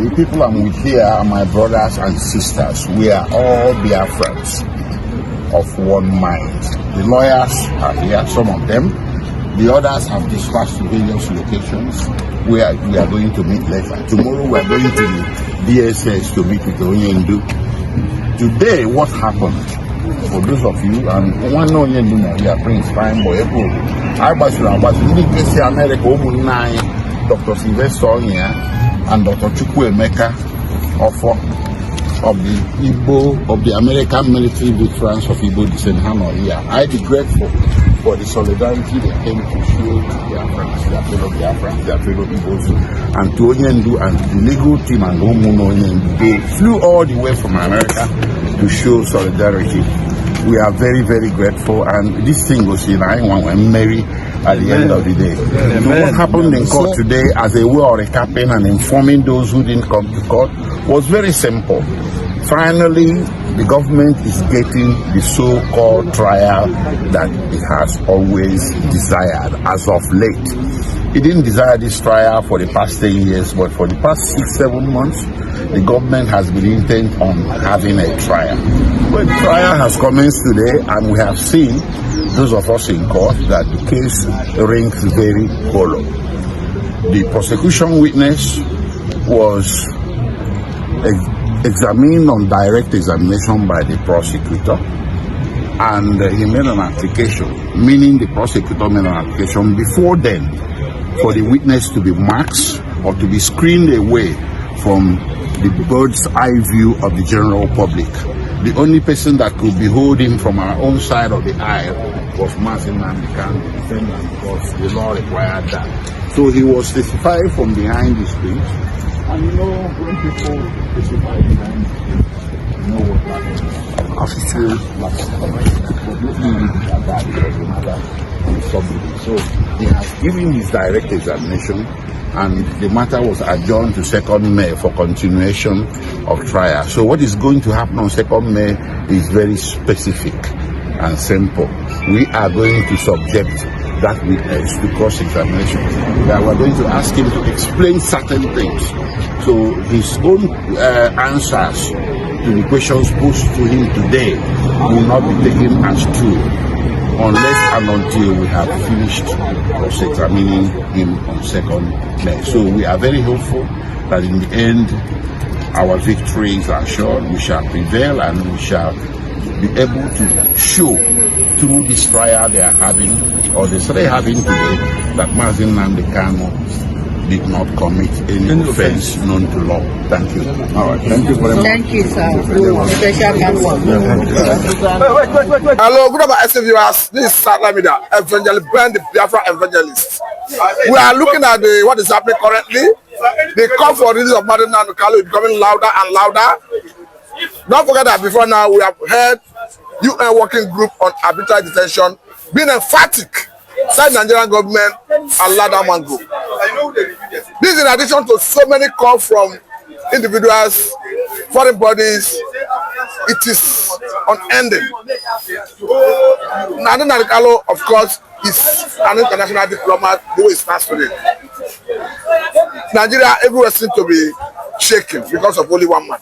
The people I'm with here are my brothers and sisters. We are all Biafrans of one mind. The lawyers are here, some of them. The others have dispatched to various locations where we are going to meet later. Tomorrow we are going to the DSS to meet with Onyendu. Today, what happened, for those of you, and one Onyendu now here, Prince Fine Boy, I was in America, Dr. Sylvester here, and Dr. Chukwuemeka of the Igbo, of the American military veterans of Igbo descent here. I be grateful for the solidarity they came to show to their friends, their fellow Biafrans, their fellow Igbos, and to Onyendu and the legal team and Onyendu. They flew all the way from America to show solidarity. We are very, very grateful, and this thing was in and merry at the end of the day. So what happened in court today, as a way of recapping and informing those who didn't come to court, was very simple. Finally, the government is getting the so-called trial that it has always desired as of late. It didn't desire this trial for the past 10 years, but for the past 6-7 months, the government has been intent on having a trial. Well, the trial has commenced today, and we have seen, those of us in court, that the case rings very hollow. The prosecution witness was examined on direct examination by the prosecutor, and he made an application, meaning the prosecutor made an application before then for the witness to be masked or to be screened away from the bird's eye view of the general public. The only person that could behold him from our own side of the aisle was Nnamdi Kanu, the defendant, because the law required that. So he was testified from behind the screen. And you know, when people testify behind the screen, you know what happens. Officials must correct, but let me leave it at that because the matter is subject. So he has given his direct examination, and the matter was adjourned to 2nd May for continuation of trial. So what is going to happen on 2nd May is very specific and simple. We are going to subject that witness to cross-examination. We're going to ask him to explain certain things. So his own answers to the questions posed to him today will not be taken as true unless and until we have finished cross-examining him on 2nd May. So we are very hopeful that in the end our victory is assured. We shall prevail, and we shall be able to show through this trial they are having, or they started having today, that Nnamdi Kanu did not commit any offense known to law. Thank you. All right. Thank you very much. Thank you, sir. Special counsel. Hello, good afternoon, viewers. This is Salamida, evangelist, brand the Biafra evangelist. We are looking at what is happening currently. The call for release of Nnamdi Kanu is becoming louder and louder. Don't forget that before now we have heard UN working group on arbitrary detention being emphatic. Side Nigerian government allow that man go. This is in addition to so many calls from individuals, foreign bodies. It is unending. Nnamdi Kanu, of course, is an international diplomat the way it stands today. Nigeria everywhere seems to be shaking because of only one man.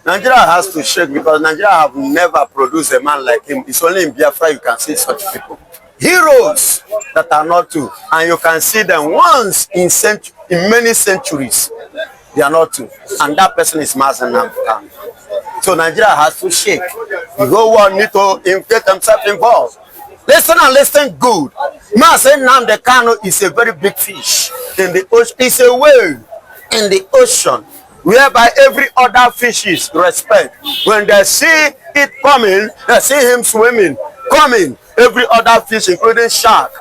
Nigeria has to shake because Nigeria have never produced a man like him. It's only in Biafra you can see such people. Heroes that are not two, and you can see them once in many centuries. They are not two, and that person is Nnamdi Kanu. So Nigeria has to shake. The whole world need to get themselves involved. Listen and listen good. Nnamdi Kanu is a very big fish in the ocean. It's a whale in the ocean, whereby every other fishes respect. When they see it coming, they see him swimming, coming. Every other fish, including shark,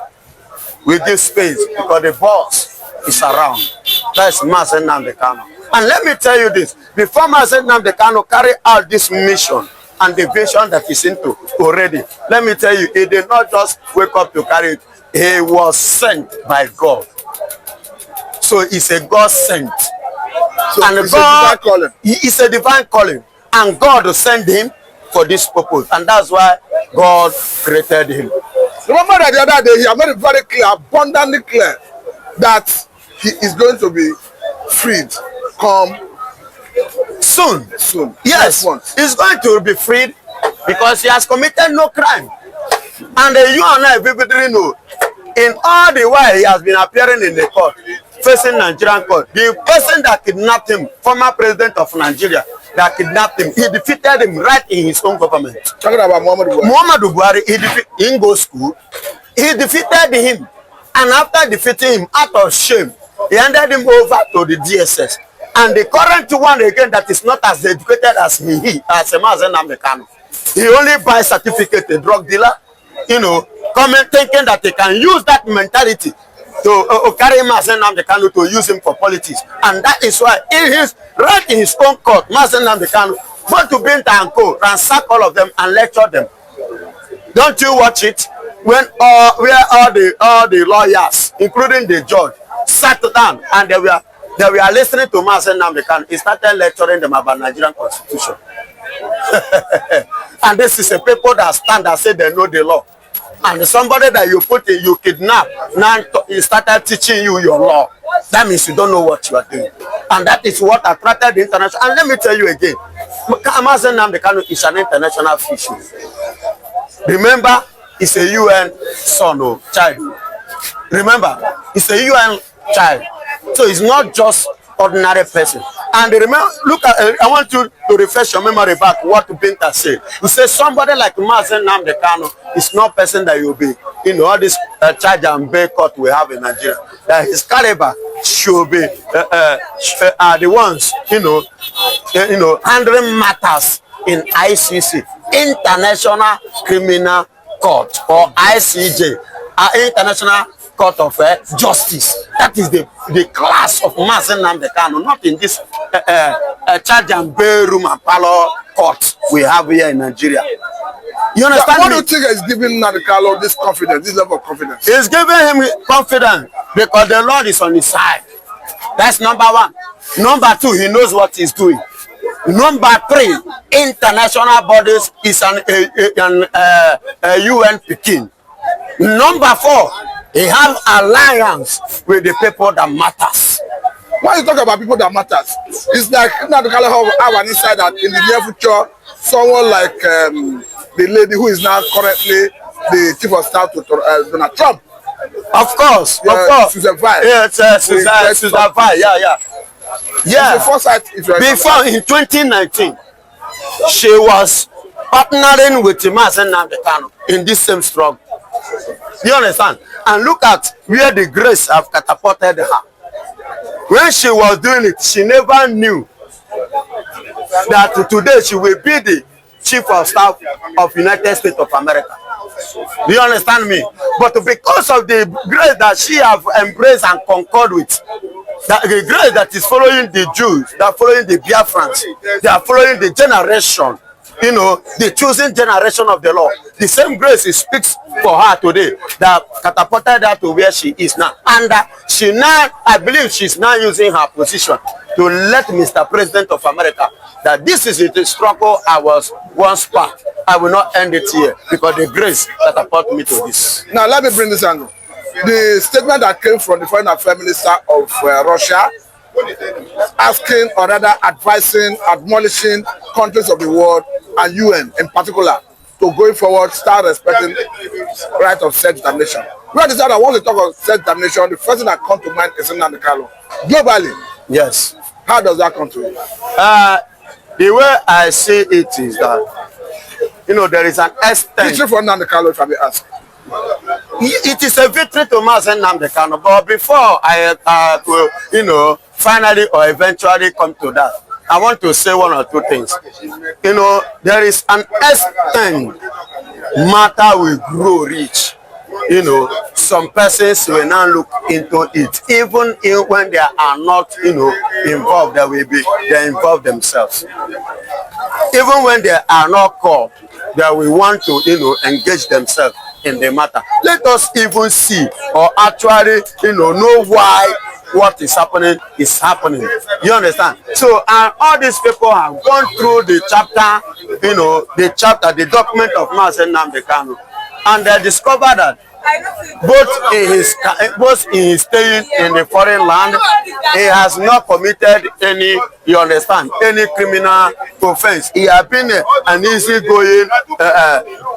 will give space because the boss is around. That's Nnamdi Kanu. And let me tell you this, before Nnamdi Kanu carry out this mission and the vision that he's into already, let me tell you, he did not just wake up to carry it. He was sent by God. So it's a God sent. So and God, it's a divine calling. And God will send him for this purpose. And that's why God created him. Remember that the other day he made it very clear, abundantly clear, that he is going to be freed come Soon. Soon. Yes, he's going to be freed because he has committed no crime. And you and I vividly know, in all the while he has been appearing in the court, facing Nigerian court, the person that kidnapped him, former president of Nigeria, that kidnapped him, he defeated him right in his own government. Talking about Muhammadu Buhari, he didn't go school. He defeated him. And after defeating him, out of shame, he handed him over to the DSS. And the current one again that is not as educated as as Nnamdi Kanu. He only buys certificate, a drug dealer, you know, coming thinking that they can use that mentality to carry him as Nnamdi Kanu to use him for politics. And that is why right in his own court, Nnamdi Kanu went to Binta and Co, ransack all of them and lecture them. Don't you watch it? When where all the lawyers, including the judge, sat down and they were listening to Nnamdi Kanu, he started lecturing them about Nigerian constitution. And this is a people that stand and say they know the law. And somebody that you kidnap, now he started teaching you your law. That means you don't know what you are doing. And that is what attracted the international. And let me tell you again, Nnamdi Kanu is an international fisher. Remember, he's a UN son or child. Remember, he's a UN child. So he's not just ordinary person. And remember, look at, I want you to refresh your memory back what Binta said. You say somebody like Nnamdi Kanu is not person that you'll be, you know, all this charge and bail court we have in Nigeria. That his caliber should be the ones, you know, handling matters in ICC, International Criminal Court, or ICJ, International Court of Justice. That is the class of Nnamdi Kanu, not in this charge and bail room and parlor court we have here in Nigeria. You understand? What do you think is giving Nnamdi Kanu this confidence, this level of confidence? It's giving him confidence because the Lord is on his side. That's number one. Number two, he knows what he's doing. Number three, international bodies is a UN Peking. Number four, he have alliance with the people that matters. When you talk about people that matters, it's like Nnamdi Kanu have an insight that in the near future, someone like the lady who is now currently the chief of staff to Donald Trump. Of course, of course. Susan Vai. Yes, Susan Vai, yeah. Yeah, before in 2019, she was partnering with Nnamdi Kanu in this same struggle. You understand? And look at where the grace have catapulted her. When she was doing it, she never knew that today she will be the chief of staff of United States of America. Do you understand me? But because of the grace that she have embraced and concord with, that the grace that is following the Jews, that are following the Biafrans, they are following the generation, you know, the chosen generation of the Lord. The same grace speaks for her today that catapulted her to where she is now. And she now, I believe she's now using her position to let Mr. President of America that this is the struggle I was once part. I will not end it here because the grace catapulted me to this. Now let me bring this angle. The statement that came from the foreign affairs minister of Russia, asking or rather advising, admonishing countries of the world and UN in particular to going forward start respecting right of self-determination. We understand that once we talk of self-determination, the first thing that comes to mind is Nnamdi Kanu. Globally, yes. How does that come to you? The way I see it is that, you know, there is an extent. Victory for Nnamdi Kanu, if I may ask. It is a victory to Nnamdi Kanu, but before I will, you know, finally or eventually come to that, I want to say one or two things. You know, there is an extent matter will grow rich. You know, some persons will now look into it, even when they are not, you know, involved. They involve themselves. Even when they are not called, they will want to, you know, engage themselves in the matter. Let us even see or actually, you know why what is happening is happening. You understand? So, and all these people have gone through the chapter, you know, the document of Nnamdi Kanu, and they discovered that both in his staying in the foreign land, he has not committed any, you understand, any criminal offense. He has been an easygoing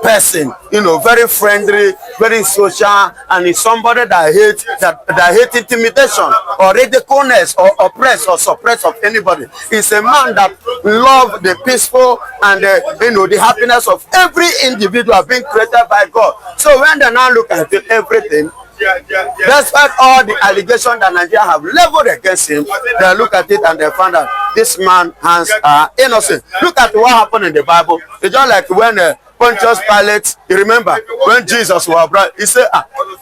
person, you know, very friendly, very social, and he's somebody that hates intimidation or ridiculousness or oppress or suppress of anybody. He's a man that loves the peaceful and you know, the happiness of every individual being created by God. So when they now look at everything, despite all the allegations that Nigeria have leveled against him, they look at it and they find out this man's hands are innocent. Look at what happened in the Bible. It's just like when Pontius Pilate, you remember when Jesus was brought, he said,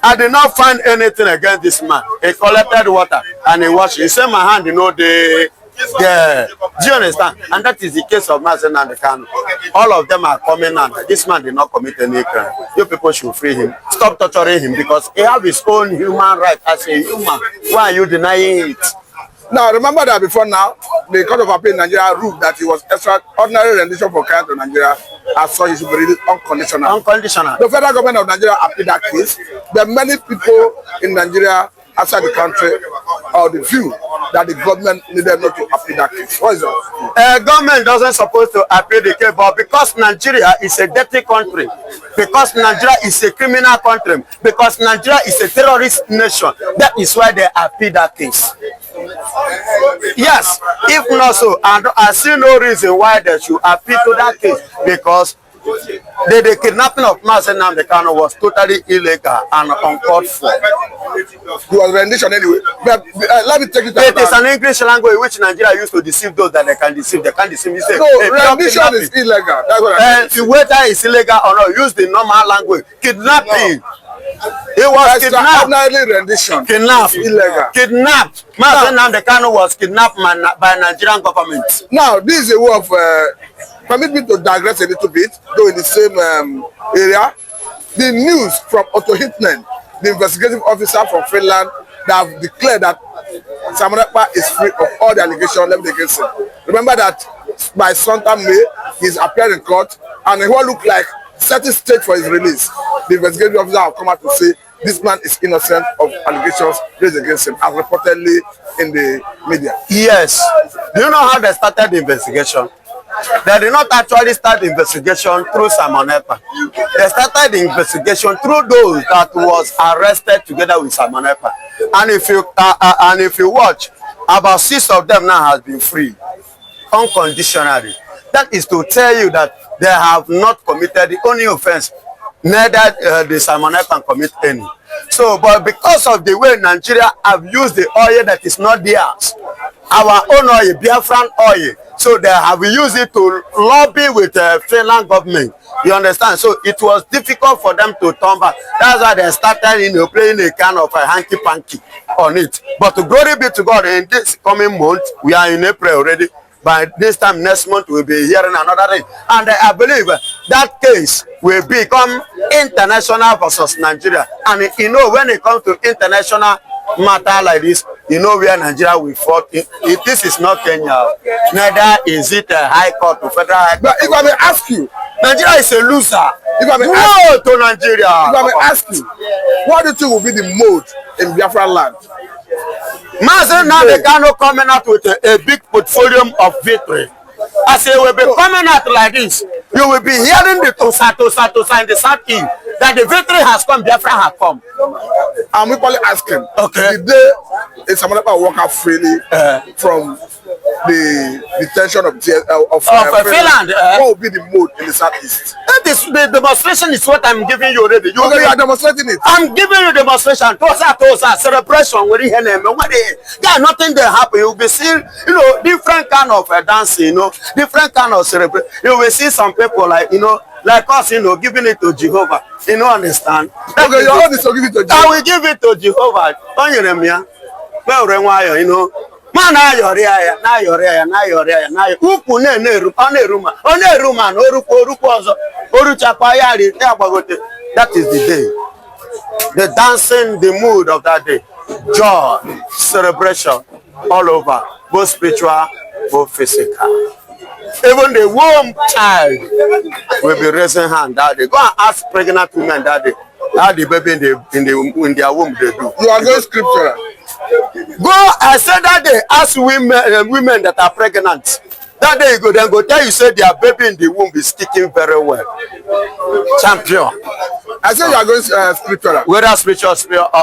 I did not find anything against this man. He collected water and he washed. He said, my hand, you know, do you understand? And that is the case of Nnamdi Kanu. All of them are coming and this man did not commit any crime. You people should free him. Stop torturing him because he has his own human right as a human. Why are you denying it? Now, remember that before now, the Court of Appeal in Nigeria ruled that it was extraordinary rendition for crime to Nigeria, as such he should be released unconditional. Unconditional. The federal government of Nigeria appealed that case. There are many people in Nigeria outside the country or the view that the government needed not to appeal that case. What is that? Government doesn't supposed to appeal the case, but because Nigeria is a dirty country, because Nigeria is a criminal country, because Nigeria is a terrorist nation, that is why they appeal that case. Yes, if not so, I see no reason why they should appeal to that case, because the kidnapping of Nnamdi Kanu was totally illegal and uncalled for. It was rendition anyway. But let me take it. It is an English language which Nigeria used to deceive those that they can deceive. They can't deceive. Say, no, rendition is illegal. That's what I mean. Whether it's illegal or not, use the normal language. Kidnapping. No. It was kidnapped. Rendition. Kidnapped. Illegal. Kidnapped. Nnamdi Kanu was kidnapped by Nigerian government. Now, this is a way of permit me to digress a little bit, though in the same area. The news from Otto Hitman, the investigative officer from Finland, that have declared that Simon Ekpa is free of all the allegations leveled against him. Remember that by sometime May, he's appeared in court, and it will look like setting stage for his release. The investigative officer have come out to say this man is innocent of allegations raised against him, as reportedly in the media. Yes. Do you know how they started the investigation? They did not actually start the investigation through Simon Ekpa. They started the investigation through those that was arrested together with Simon Ekpa. And if you watch, about 6 of them now has been free unconditionally. That is to tell you that they have not committed the only offense. Neither the Simon Ekpa commit any. So, but because of the way Nigeria have used the oil that is not theirs, our own oil, Biafran oil, so they have used it to lobby with the Finland government. You understand? So it was difficult for them to turn back. That's why they started, you know, playing a kind of a hanky-panky on it. But to glory be to God, in this coming month, we are in April already. By this time next month, we'll be hearing another thing. And I believe that case will become international versus Nigeria. And you know, when it comes to international matter like this, you know where Nigeria will fall. This is not Kenya. Neither is it a high court or federal high court. But if I may ask you, Nigeria is a loser. If I may ask you, to Nigeria. If I may ask you, what do you think will be the mode in Biafra land? Nnamdi Kanu coming out with a big portfolio of victory. As he will be coming out like this, you will be hearing the tosa in the southeast that the victory has come, Biafra has come. I'm equally asking, okay, the day is someone that walk out freely from the detention of Finland, what will be the mood in the southeast? The demonstration is what I'm giving you already. You are demonstrating it. I'm giving you demonstration. Tosa, celebration. Yeah, nothing there happen. You will be seeing, you know, different kind of dancing, you know, different kind of celebration. You will see some people like, you know, like us, you know, giving it to Jehovah. You know, understand? Okay, your own is to give it to Jehovah. I will give it to Jehovah. Well, you know. Man, that is the day. The dancing, the mood of that day. Joy, celebration, all over, both spiritual, both physical. Even the womb child will be raising hand that day. Go and ask pregnant women that day. how the baby in their womb they do. You are going scriptural. Go, I said that they ask women that are pregnant. That day you go, then go tell you say their baby in the womb is kicking very well. Champion. I said you are going scriptural. Whether spiritual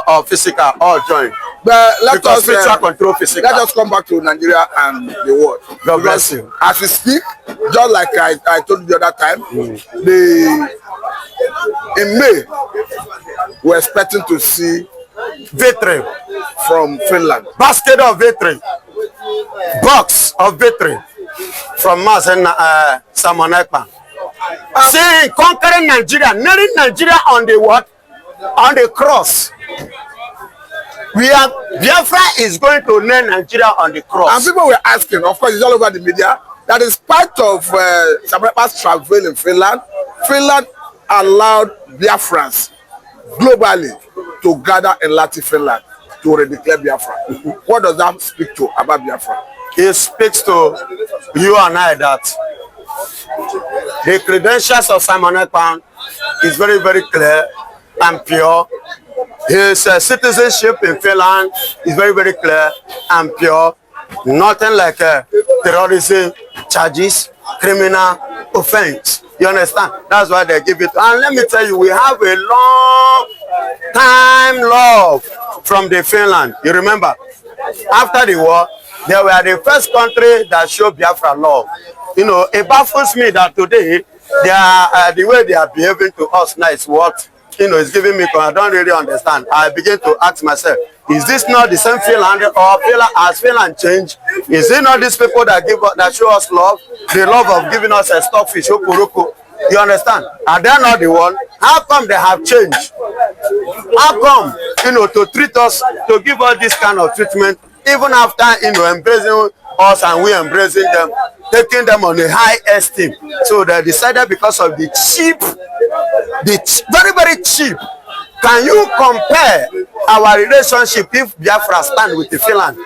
or physical, all join. But let because us spiritual control physical. Let us come back to Nigeria and the world. God bless you. As we speak, just like I told you the other time, in May we're expecting to see victory from Finland. Basket of victory. Box of victory from Mars and Simon Ekman. Saying conquering Nigeria, nailing Nigeria on the what? On the cross. Biafra is going to nail Nigeria on the cross. And people were asking, of course, it's all over the media, that in spite of Simon Ekman's travel in Finland, Finland allowed Biafrans globally to gather in Latin Finland to redeclare Biafra. What does that speak to about Biafra? It speaks to you and I that the credentials of Simon Ekman is very, very clear and pure. His citizenship in Finland is very, very clear and pure. Nothing like terrorism charges, criminal offense. You understand? That's why they give it. And let me tell you, we have a long time love from the Finland. You remember? After the war, they were the first country that showed Biafra love. You know, it baffles me that today, they are, the way they are behaving to us now is what, you know, is giving me, I don't really understand. I begin to ask myself, is this not the same Finland, or Finland, has Finland changed? Is it not these people that show us love, the love of giving us a stockfish, okuruku? You understand? Are they not the one? How come they have changed? How come, you know, to treat us, to give us this kind of treatment, even after, you know, embracing us and we embracing them, taking them on a high esteem? So they decided, because of the cheap, very, very cheap. Can you compare our relationship if Biafra stand with the Finland,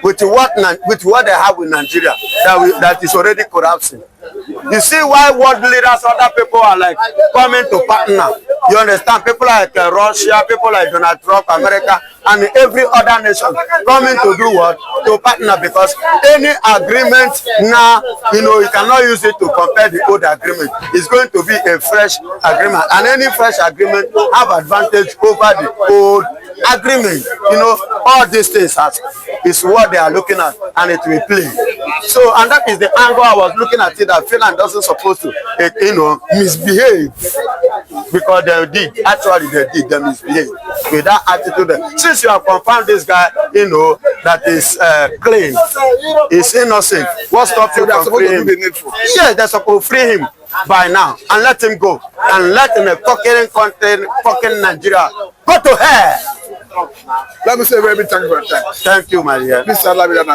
with what they have with Nigeria, that is already collapsing? You see why world leaders, other people are like coming to partner. You understand? People like Russia, people like Donald Trump, America, and every other nation coming to do what? To partner, because any agreement now, you know, you cannot use it to compare the old agreement. It's going to be a fresh agreement, and any fresh agreement have advantage over the old agreement. You know, all these things is what they are looking at, and it will play. So, and that is the angle I was looking at it, that Finland doesn't supposed to, you know, misbehave, because they misbehave with that attitude. Since you have confirmed this guy, you know, that is clean, is innocent, what stops you from freeing him? Yes, they're supposed to free him by now and let him go, and let him fucking Nigeria go to hell. Let me say very big thank you for your time. Thank you, my dear. Please allow me that.